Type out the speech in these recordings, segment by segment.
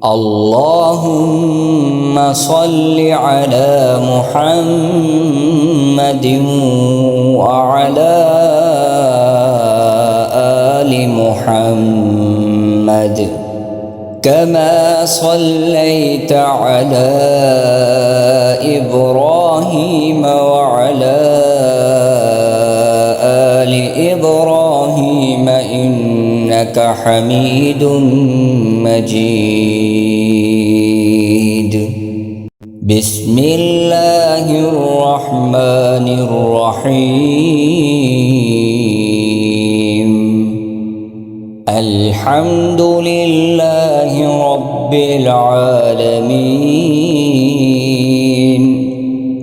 اللهم صل على محمد وعلى آل محمد كما صليت على إبراهيم وعلى آل إبراهيم إنك حميد مجيد. بسم الله الرحمن الرحيم. الحمد لله رب العالمين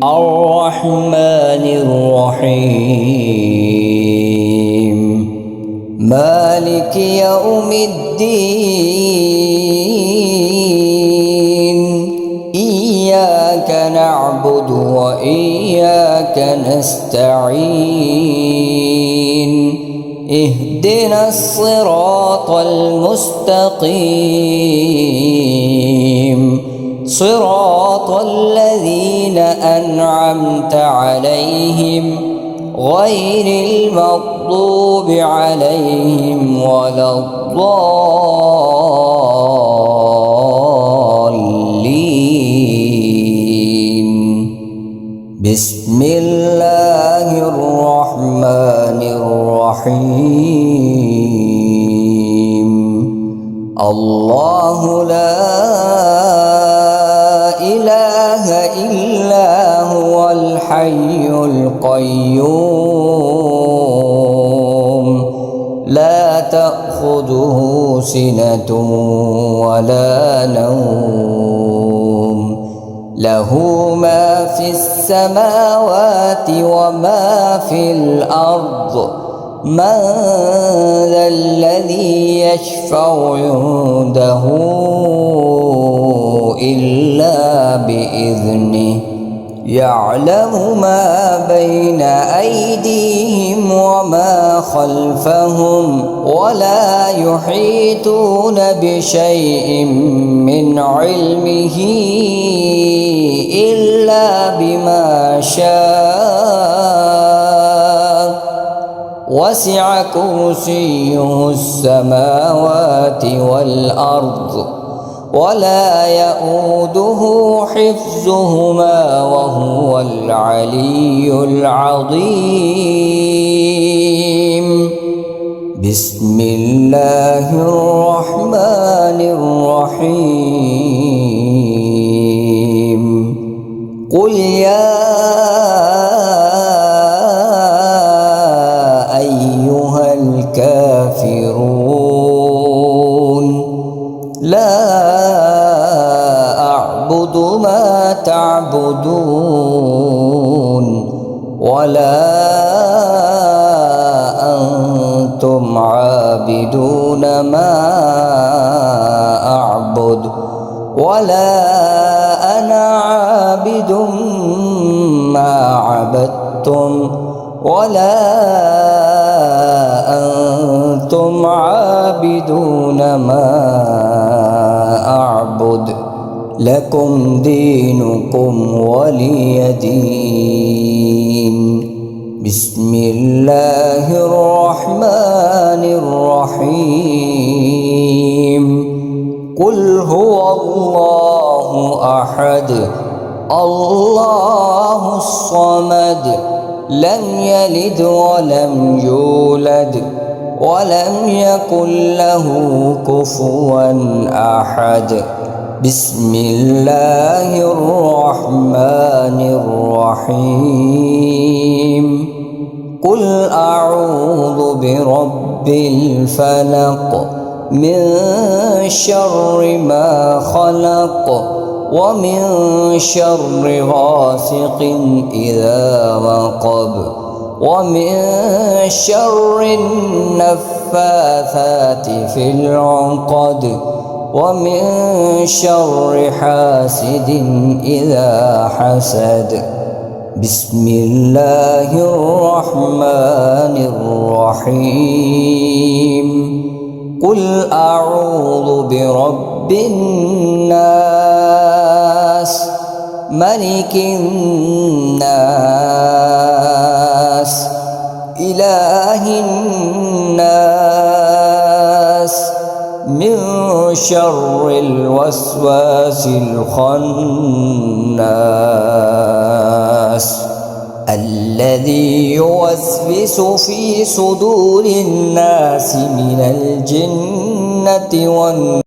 الرحمن الرحيم مالك يوم الدين إياك نعبد وإياك نستعين اهدنا الصراط المستقيم صراط الذين أنعمت عليهم غير المغضوب عليهم ولا الضالين. بسم الله الرحمن الرحيم. الله لا إله إلا هو الحي القيوم لا تأخذه سنة ولا نوم له ما في السماوات وما في الأرض من ذا الذي يشفع عنده إلا بإذنه يعلم ما بين أيديهم وما خلفهم ولا يحيطون بشيء من علمه إلا بما شاء وسع كرسيه السماوات والأرض ولا يؤوده حفظهما وهو العلي العظيم. بسم الله الرحمن الرحيم. قل يا أيها الكافرون لا أعبد ما تعبدون ولا أنتم عابدون ما أعبد ولا أنا عابد ما عبدتم ولا أنتم عابدون ما أعبد لكم دينكم ولي دين. بسم الله الرحمن الرحيم. قل هو الله أحد الله الصمد لم يلد ولم يولد ولم يكن له كفوا أحد. بسم الله الرحمن الرحيم. قل أعوذ برب الفلق من شر ما خلق ومن شر غاسق إذا وقب ومن شر النفاثات في العقد ومن شر حاسد إذا حسد. بسم الله الرحمن الرحيم. قل أعوذ برب رب الناس ملك الناس إله الناس من شر الوسواس الخناس الذي يوسوس في صدور الناس من الجنة والناس.